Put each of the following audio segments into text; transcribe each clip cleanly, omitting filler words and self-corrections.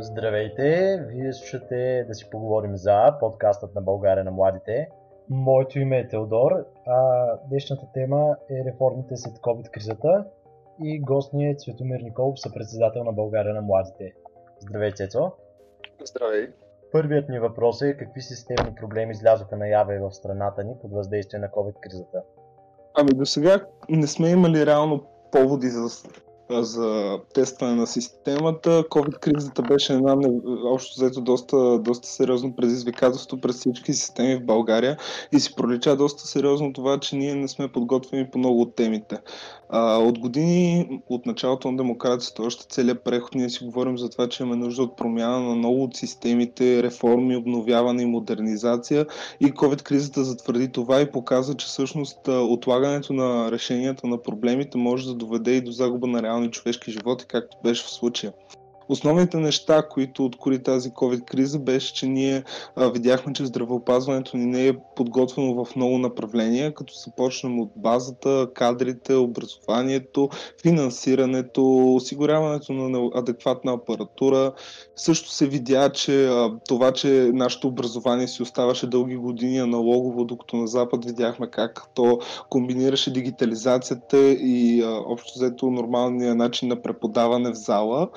Здравейте! Вие слушате Да си поговорим за подкастът на България на младите. Моето име е Теодор, а днешната тема е реформите след COVID-кризата и гост ни е Цветомир Николов, съпредседател на България на младите. Здравей, Цецо! Здравей! Първият ни въпрос е: какви системни проблеми излязоха наяве в страната ни под въздействие на COVID-кризата? До сега не сме имали реално поводи за тестване на системата. COVID-кризата беше общо взето доста сериозно предизвикателство през всички системи в България и си пролича доста сериозно това, че ние не сме подготвени по много от темите. От години, от началото на демокрацията, още целият преход, ние си говорим за това, че имаме нужда от промяна на много от системите, реформи, обновяване и модернизация, и COVID-кризата затвърди това и показа, че всъщност отлагането на решенията на проблемите може да доведе и до загуба на реални човешки животи, както беше в случая. Основните неща, които откори тази COVID-криза, беше, че ние видяхме, че здравеопазването ни не е подготвено в много направления, като започнем от базата, кадрите, образованието, финансирането, осигуряването на адекватна апаратура. Също се видя, че това, че нашето образование си оставаше дълги години аналогово, докато на Запад видяхме как то комбинираше дигитализацията и общо взето нормалния начин на преподаване в зала,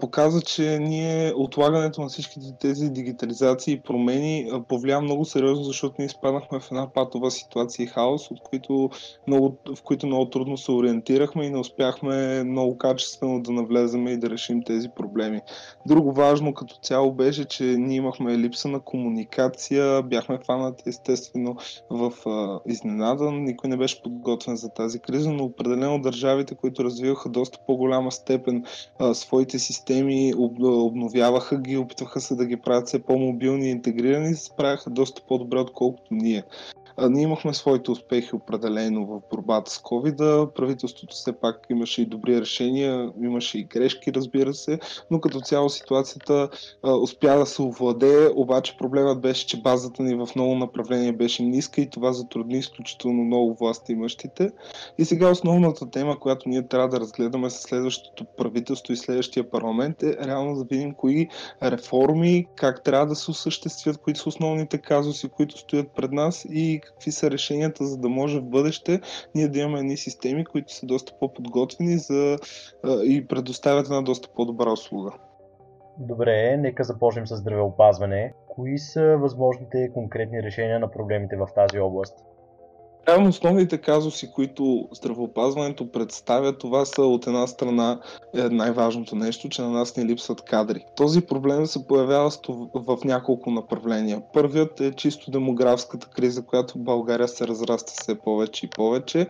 показва, че отлагането на всичките тези дигитализации и промени повлия много сериозно, защото ние изпаднахме в една патова ситуация и хаос, в които много трудно се ориентирахме и не успяхме много качествено да навлеземе и да решим тези проблеми. Друго важно като цяло беше, че ние имахме липса на комуникация, бяхме фанати естествено в изненада, никой не беше подготвен за тази криза, но определено държавите, които развиваха доста по-голяма степен своите системи, обновяваха ги, опитваха се да ги правят все по-мобилни и интегрирани и се справяха доста по-добре, отколкото ние. Ние имахме своите успехи определено в борбата с COVID. Правителството все пак имаше и добри решения, имаше и грешки, разбира се, но като цяло ситуацията успя да се овладее, обаче проблемът беше, че базата ни в много направления беше ниска и това затрудни изключително много властимащите. И сега основната тема, която ние трябва да разгледаме с следващото правителство и следващия парламент, е реално да видим кои реформи, как трябва да се осъществят, кои са основните казуси, които стоят пред нас и какви са решенията, за да може в бъдеще ние да имаме едни системи, които са доста по-подготвени и предоставят една доста по-добра услуга. Добре, нека започнем с здравеопазване. Кои са възможните конкретни решения на проблемите в тази област? Реално основните казуси, които здравеопазването представя, това са от една страна най-важното нещо, че на нас ни липсват кадри. Този проблем се появява в няколко направления. Първият е чисто демографската криза, която в България се разраства все повече и повече.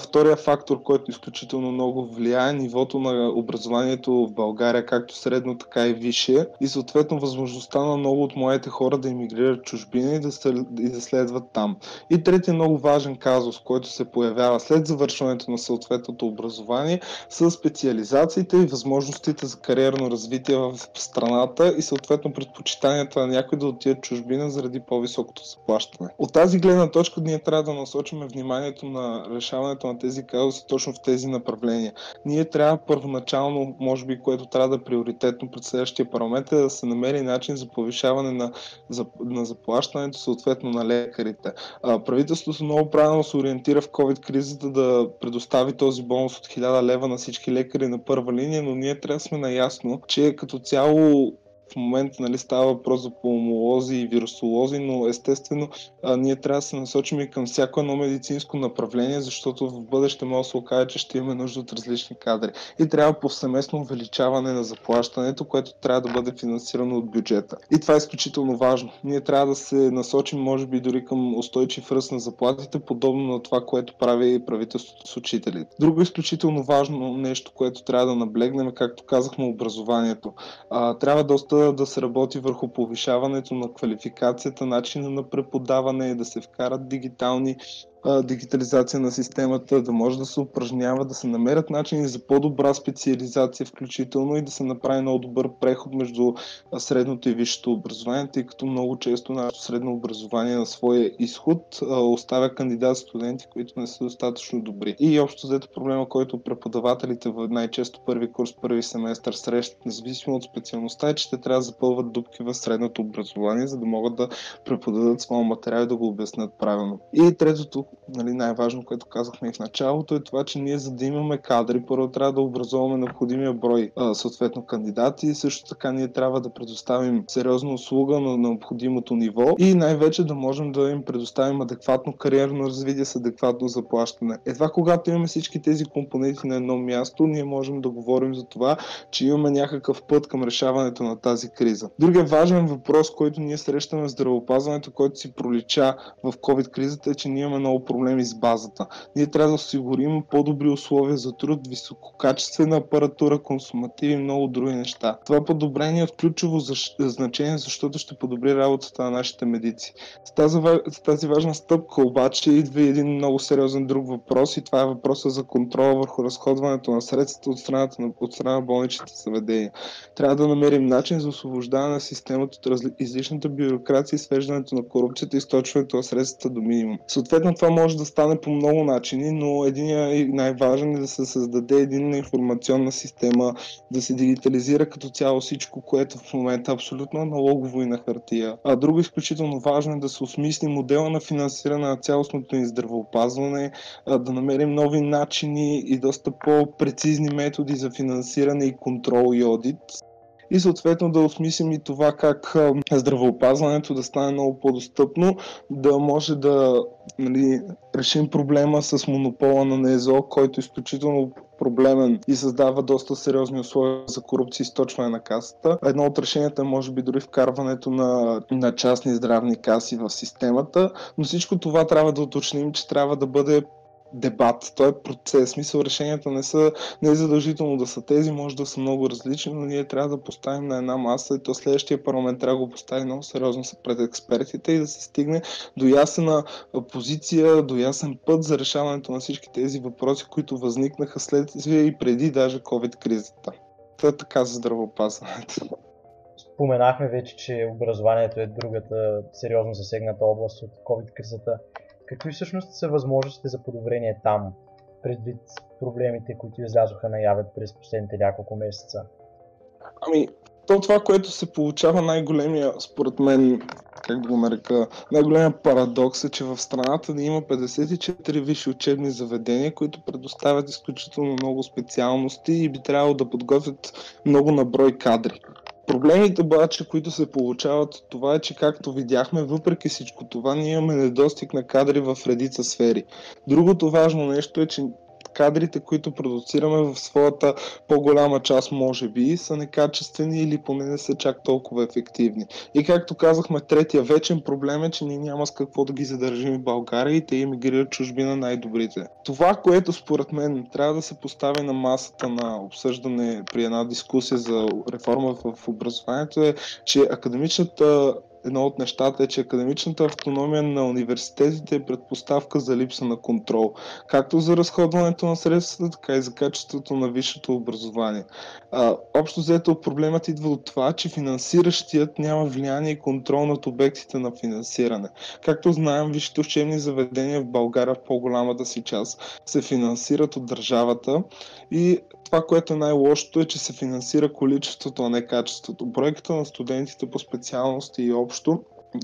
Вторият фактор, който изключително много влияе, нивото на образованието в България, както средно, така и висше, и съответно възможността на много от младите хора да емигрират в чужбина и да следват там. И третият много важен казус, който се появява след завършването на съответното образование, са специализациите и възможностите за кариерно развитие в страната и съответно предпочитанията на някой да отидат в чужбина заради по-високото заплащане. От тази гледна точка ние трябва да насочим вниманието на решаването на тези казуси точно в тези направления. Ние трябва първоначално, може би, което трябва да е приоритетно пред следващия парламент, е да се намери начин за повишаване на заплащането, съответно на лекарите. Правителството много правилно се ориентира в COVID-кризата да предостави този бонус от 1000 лева на всички лекари на първа линия, но ние трябва да сме наясно, че като цяло в момента става въпрос за пулмолози и вирусолози, но естествено ние трябва да се насочим и към всяко едно медицинско направление, защото в бъдеще може да се окаже, че ще имаме нужда от различни кадри. И трябва повсеместно увеличаване на заплащането, което трябва да бъде финансирано от бюджета. И това е изключително важно. Ние трябва да се насочим, може би, дори към устойчив ръст на заплатите, подобно на това, което прави правителството с учителите. Друго изключително важно нещо, което трябва да наблегнем, както казахме, образованието. Трябва доста да се работи върху повишаването на квалификацията, начина на преподаване, да се вкарат дигитални дигитализация на системата, да може да се упражнява, да се намерят начини за по-добра специализация включително и да се направи много добър преход между средното и висшето образование, тъй като много често нашето средно образование на своя изход оставя кандидат-студенти, които не са достатъчно добри. И общо взето проблема, който преподавателите в най-често първи курс, първи семестър срещат, независимо от специалността, е, че те трябва да запълват дупки в средното образование, за да могат да преподадат своя материал и да го обяснят правилно. И третото, най-важно, което казахме и в началото, е това, че ние, за да имаме кадри, първо трябва да образуваме необходимия брой съответно кандидати и също така ние трябва да предоставим сериозна услуга на необходимото ниво и най-вече да можем да им предоставим адекватно кариерно развитие с адекватно заплащане. Едва когато имаме всички тези компоненти на едно място, ние можем да говорим за това, че имаме някакъв път към решаването на тази криза. Другия важен въпрос, който ние срещаме в здравеопазването, който си пролича в COVID-кризата, е, че ние имаме много проблеми с базата. Ние трябва да осигурим по-добри условия за труд, висококачествена апаратура, консумативи и много други неща. Това подобрение е от ключово значение, защото ще подобри работата на нашите медици. С тази важна стъпка обаче идва един много сериозен друг въпрос и това е въпроса за контрола върху разходването на средствата от страна на болничните заведения. Трябва да намерим начин за освобождаване на системата от излишната бюрокрация и свеждането на корупцията и източването на средствата до минимум. Съответно, това може да стане по много начини, но единият и най-важен е да се създаде единна информационна система, да се дигитализира като цяло всичко, което в момента е абсолютно аналогово и на хартия. А друго изключително важно е да се осмисли модела на финансиране на цялостното ни здравеопазване, да намерим нови начини и доста по-прецизни методи за финансиране и контрол и одит. И съответно да осмислим и това как здравеопазването да стане много по-достъпно, да може да решим проблема с монопола на НСО, който е изключително проблемен и създава доста сериозни условия за корупция и източване на касата. Едно от решенията е може би дори вкарването на частни здравни каси в системата, но всичко това трябва да уточним, че трябва да бъде дебат, той е процес. Смисъл, решенията не е задължително да са тези, може да са много различни, но ние трябва да поставим на една маса и то следващия парламент трябва да го постави много сериозно пред експертите и да се стигне до ясна позиция, до ясен път за решаването на всички тези въпроси, които възникнаха след и преди даже COVID-кризата. Това е така за здравеопазването. Споменахме вече, че образованието е другата сериозно засегната област от COVID-кризата. Какви всъщност са възможностите за подобрение там, предвид проблемите, които излязоха наяве през последните няколко месеца? Това, което се получава най-големия, според мен, как да го нарека, най-големия парадокс е, че в страната ни има 54 висши учебни заведения, които предоставят изключително много специалности и би трябвало да подготвят много на брой кадри. Проблемите обаче, които се получават от това е, че както видяхме, въпреки всичко това, ние имаме недостиг на кадри в редица сфери. Другото важно нещо е, че кадрите, които продуцираме в своята по-голяма част, може би, са некачествени или поне не са чак толкова ефективни. И както казахме, третия вечен проблем е, че ние няма с какво да ги задържим в България и те емигрират чужбина най-добрите. Това, което според мен трябва да се постави на масата на обсъждане при една дискусия за реформа в образованието е, че едно от нещата е, че академичната автономия на университетите е предпоставка за липса на контрол, както за разходването на средствата, така и за качеството на висшето образование. Общо взето проблемът идва от това, че финансиращият няма влияние и контрол над обектите на финансиране. Както знаем, висшите учебни заведения в България в по-голямата си част се финансират от държавата и това, което е най-лошото е, че се финансира количеството, а не качеството. Бройката на студентите по специалности и общо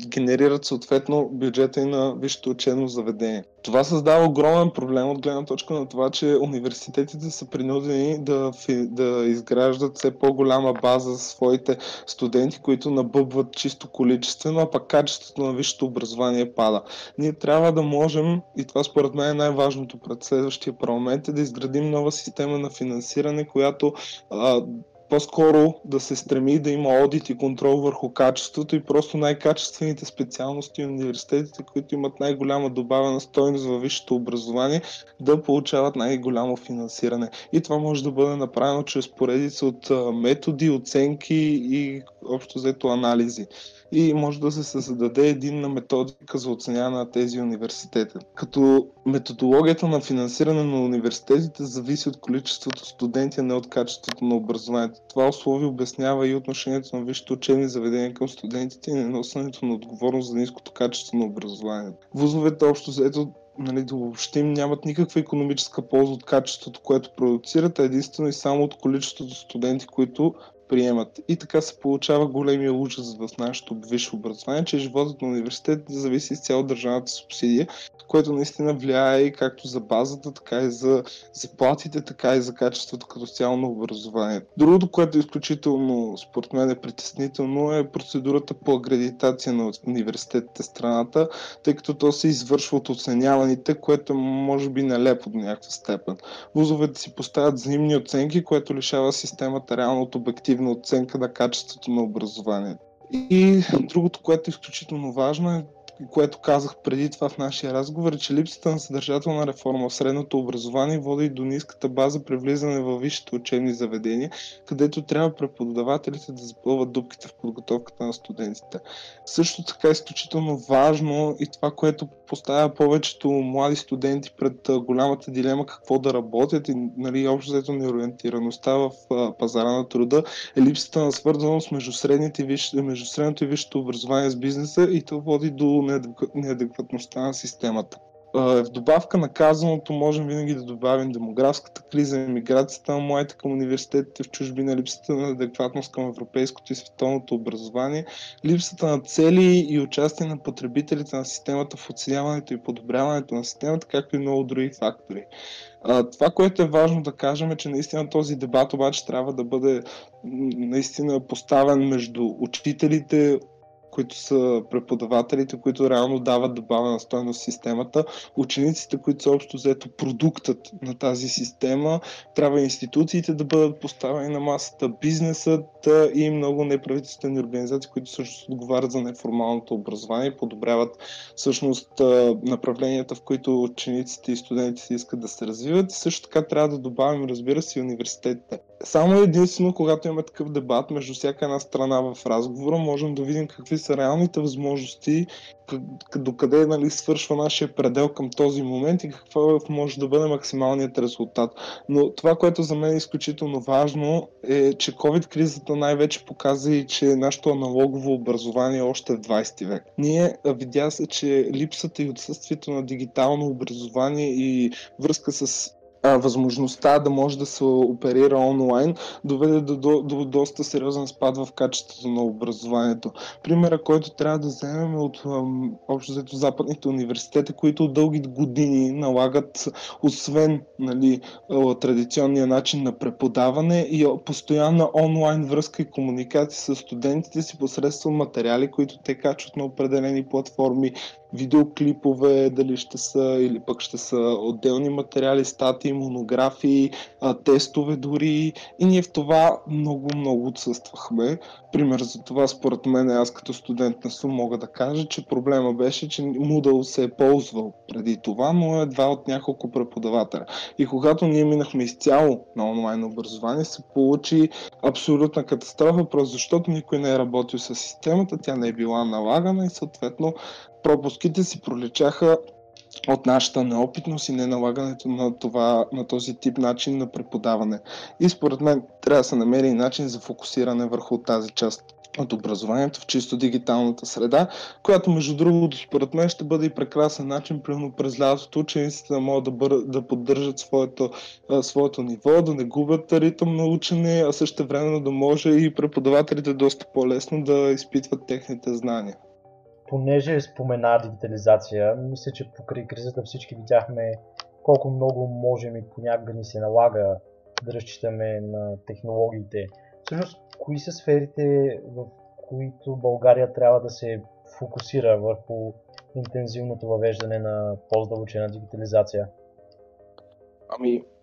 генерират съответно бюджета и на висшето учебно заведение. Това създава огромен проблем от гледна точка на това, че университетите са принудени да изграждат все по-голяма база за своите студенти, които набъбват чисто количествено, а пък качеството на висшето образование пада. Ние трябва да можем, и това според мен е най-важното пред следващия парламент, е да изградим нова система на финансиране, която по-скоро да се стреми да има одит и контрол върху качеството и просто най-качествените специалности и университетите, които имат най-голяма добавена стойност във висшето образование, да получават най-голямо финансиране. И това може да бъде направено чрез поредица от методи, оценки и общо взето анализи. И може да се създаде единна методика за оценяване на тези университети. Като методологията на финансиране на университетите зависи от количеството студенти, а не от качеството на образованието. Това условие обяснява и отношението на висшите учебни заведения към студентите и неносенето на отговорност за ниското качество на образованието. Вузовете общо взето, нали, да обобщим, нямат никаква икономическа полза от качеството, което продуцират, а единствено и само от количеството студенти, които приемат. И така се получава големия ужас в нашето висше образование, че животът на университетите зависи изцяло от държавната субсидия, което наистина влияе и както за базата, така и за заплатите, така и за качеството като цяло на образованието. Другото, което е изключително, според мен е притеснително, е процедурата по акредитация на университетите в страната, тъй като то се извършва от оценяваните, което е може би нелепо до някаква степен. Вузовете си поставят взаимни оценки, което лишава системата реално от обективна оценка на качеството на образованието. И другото, което е изключително важно е, което казах преди това в нашия разговор, е, че липсата на съдържателна реформа в средното образование води до ниската база при влизане в висшите учебни заведения, където трябва преподавателите да запълват дупките в подготовката на студентите. Също така е изключително важно и това, което поставя повечето млади студенти пред голямата дилема какво да работят и, нали, общо взето неориентираността в пазара на труда, е липсата на свързаност между средното и висшето образование с бизнеса, и това води до неадекватността на системата. В добавка на казаното можем винаги да добавим демографската криза, емиграцията на младите към университетите в чужбина, липсата на адекватност към европейското и световното образование, липсата на цели и участие на потребителите на системата в оценяването и подобряването на системата, както и много други фактори. Това, което е важно да кажем, е, че наистина този дебат обаче трябва да бъде наистина поставен между учителите, които са преподавателите, които реално дават добавена стойност в системата, учениците, които са общо взето продуктът на тази система, трябва институциите да бъдат поставени на масата, бизнесът и много неправителствени организации, които също отговарят за неформалното образование и подобряват всъщност направленията, в които учениците и студентите искат да се развиват. И също така трябва да добавим, разбира се, и университетите. Само единствено, когато имаме такъв дебат между всяка една страна в разговора, можем да видим какви са реалните възможности, докъде, нали, свършва нашия предел към този момент и какво може да бъде максималният резултат. Но това, което за мен е изключително важно, е, че COVID-кризата най-вече показа и, че нашето аналогово образование е още в 20 век. Видя се, че липсата и отсъствието на дигитално образование и връзка с възможността да може да се оперира онлайн доведе до доста сериозен спад в качеството на образованието. Примера, който трябва да вземем от общо взето западните университети, които дълги години налагат, освен, нали, традиционния начин на преподаване, и постоянна онлайн връзка и комуникация с студентите си посредством материали, които те качват на определени платформи, видеоклипове, дали ще са, или пък ще са отделни материали, статии, монографии, тестове дори. И ние в това много отсъствахме. Пример за това, според мен, аз като студент на СУ мога да кажа, че проблема беше, че Moodle се е ползвал преди това, но едва от няколко преподавателя. И когато ние минахме изцяло на онлайн образование, се получи абсолютна катастрофа, просто защото никой не е работил с системата, тя не е била налагана и съответно пропуските си проличаха от нашата неопитност и неналагането на този тип начин на преподаване. И според мен трябва да се намери начин за фокусиране върху тази част от образованието в чисто дигиталната среда, която, между другото, според мен ще бъде и прекрасен начин, примерно през лятото, учениците да могат да поддържат своето ниво, да не губят ритъм на учене, а също времено да може и преподавателите доста по-лесно да изпитват техните знания. Понеже спомена дигитализация, мисля, че покрай кризата всички видяхме колко много можем и понякога ни се налага да разчитаме на технологиите. Всъщност, кои са сферите, в които България трябва да се фокусира върху интензивното въвеждане на по-задълбочена дигитализация?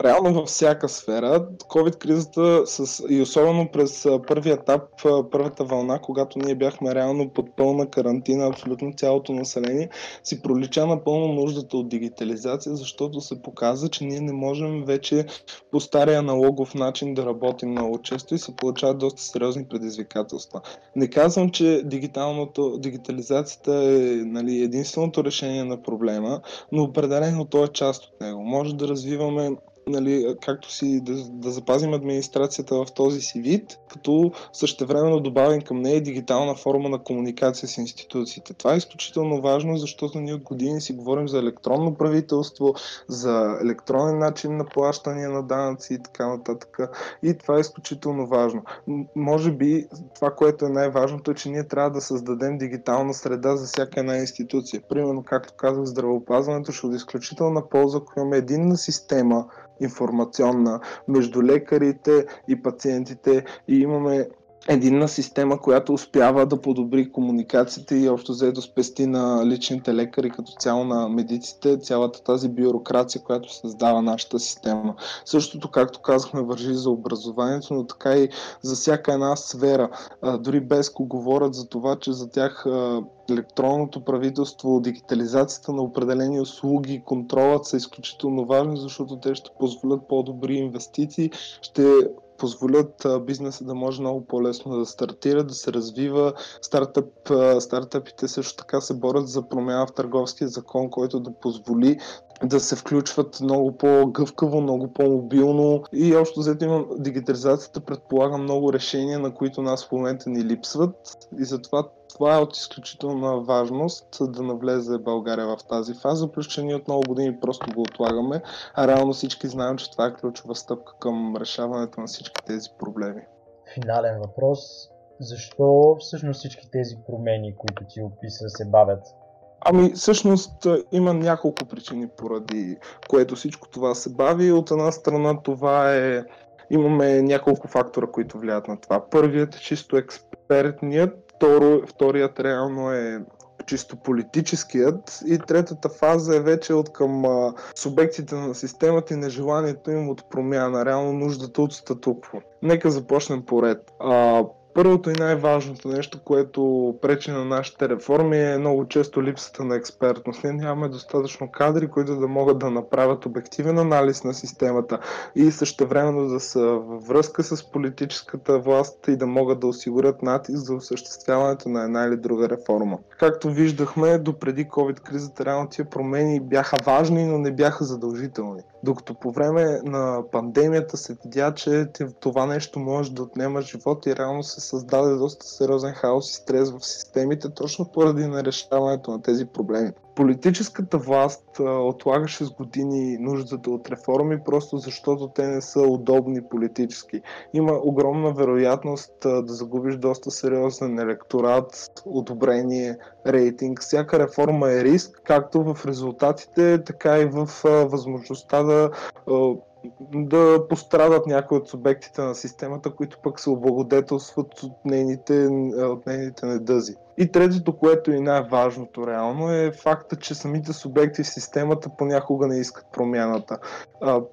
Реално във всяка сфера, COVID-кризата и особено през първия етап, първата вълна, когато ние бяхме реално под пълна карантина, абсолютно цялото население, си пролича напълно нуждата от дигитализация, защото се показа, че ние не можем вече по стария аналогов начин да работим много често и се получават доста сериозни предизвикателства. Не казвам, че дигитализацията е, нали, единственото решение на проблема, но определено то е част от него. Може да развиваме, нали, както си да запазим администрацията в този си вид, като същевременно добавим към нея дигитална форма на комуникация с институциите. Това е изключително важно, защото ние от години си говорим за електронно правителство, за електронен начин на плащане на данъци и така нататък. И това е изключително важно. Може би това, което е най-важното, е, че ние трябва да създадем дигитална среда за всяка една институция. Примерно, както казах, здравеопазването ще е изключителна полза, ако имаме единна система информационна между лекарите и пациентите и имаме единна система, която успява да подобри комуникацията и общо взето спести на личните лекари, като цяло на медиците, цялата тази бюрокрация, която създава нашата система. Същото, както казахме, вържи за образованието, но така и за всяка една сфера. Дори Беско говорят за това, че за тях електронното правителство, дигитализацията на определени услуги, контролът са изключително важни, защото те ще позволят по-добри инвестиции, ще позволят бизнеса да може много по-лесно да стартира, да се развива. Стартъпите също така се борят за промяна в търговския закон, който да позволи да се включват много по-гъвкаво, много по-мобилно и общо взето дигитализацията предполага много решения, на които нас в момента ни липсват и затова това е от изключителна важност да навлезе България в тази фаза, плюс че ние от много години просто го отлагаме, а реално всички знаем, че това е ключова стъпка към решаването на всички тези проблеми. Финален въпрос. Защо всъщност всички тези промени, които ти описа, се бавят? Всъщност има няколко причини, поради което всичко това се бави. От една страна имаме няколко фактора, които влияят на това. Първият е чисто експертният, вторият реално е чисто политическият и третата фаза е вече от към субектите на системата и нежеланието им от промяна, реално нуждата от статукво. Нека започнем поред. Първото и най-важното нещо, което пречи на нашите реформи е много често липсата на експертност. Ние нямаме достатъчно кадри, които да могат да направят обективен анализ на системата и същевременно да са във връзка с политическата власт и да могат да осигурят натиск за осъществяването на една или друга реформа. Както виждахме, допреди COVID-кризата, реално тия промени бяха важни, но не бяха задължителни. Докато по време на пандемията се видя, че това нещо може да отнема живот и реално се създаде доста сериозен хаос и стрес в системите, точно поради нерешаването на тези проблеми. Политическата власт отлагаше с години нуждата от реформи, просто защото те не са удобни политически. Има огромна вероятност да загубиш доста сериозен електорат, одобрение, рейтинг. Всяка реформа е риск, както в резултатите, така и в възможността да пострадат някои от субектите на системата, които пък се облагодетелстват от нейните недъзи. И третото, което е най-важното реално, е факта, че самите субекти в системата понякога не искат промяната.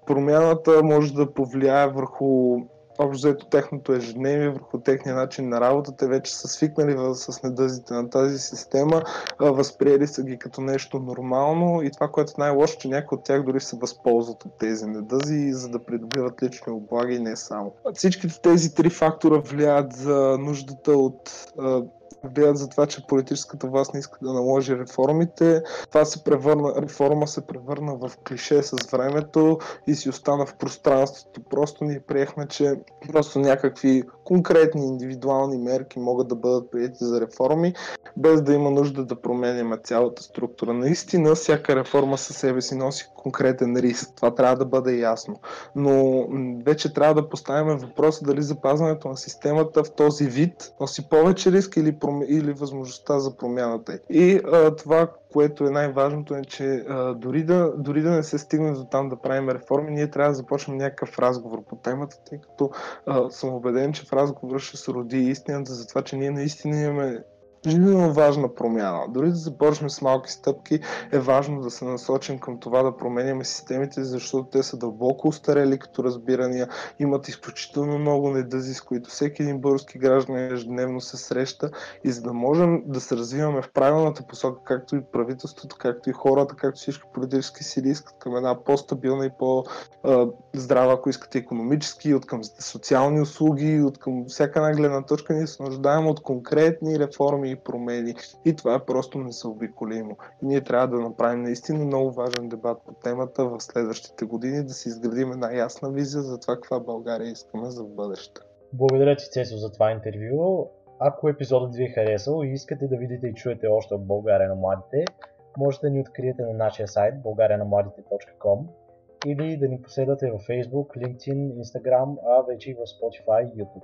Промяната може да повлияе върху общо взето техното ежедневие, върху техния начин на работа. Те вече са свикнали с недъзите на тази система, възприели са ги като нещо нормално и това, което е най-лошо, че някои от тях дори се възползват от тези недъзи, за да придобиват лични облаги и не само. Всичките тези три фактора влияят за нуждата влияят за това, че политическата власт не иска да наложи реформите. Реформа се превърна в клише с времето и си остана в пространството. Просто ние приехме, че просто някакви конкретни индивидуални мерки могат да бъдат приети за реформи, без да има нужда да променяме цялата структура. Наистина, всяка реформа със себе си носи конкретен риск. Това трябва да бъде ясно. Но вече трябва да поставим въпроса дали запазването на системата в този вид носи повече риск или възможността за промяната. И това, което е най-важното е, че дори да не се стигне до там да правим реформи, ние трябва да започнем някакъв разговор по темата, тъй като съм убеден, че в разговора ще се роди истината за това, че ние наистина имаме жизненно важна промяна. Дори да започнем с малки стъпки, е важно да се насочим към това да променяме системите, защото те са дълбоко устарели като разбирания, имат изключително много недъзи, с които всеки един български гражданин ежедневно се среща, и за да можем да се развиваме в правилната посока, както и правителството, както и хората, както всички политически сили искат към една по-стабилна и по-здрава, ако искате, икономически, от към социални услуги, от към всяка една гледна точка, ние се нуждаем от конкретни реформи и промени. И това е просто незаобиколимо. И ние трябва да направим наистина много важен дебат по темата в следващите години, да си изградим една ясна визия за това каква България искаме за в бъдеще. Благодаря ти, Цесо, за това интервю. Ако епизодът ви е харесал и искате да видите и чуете още от България на младите, можете да ни откриете на нашия сайт bulgarianamladite.com или да ни последвате във Facebook, LinkedIn, Instagram, а вече и в Spotify и YouTube.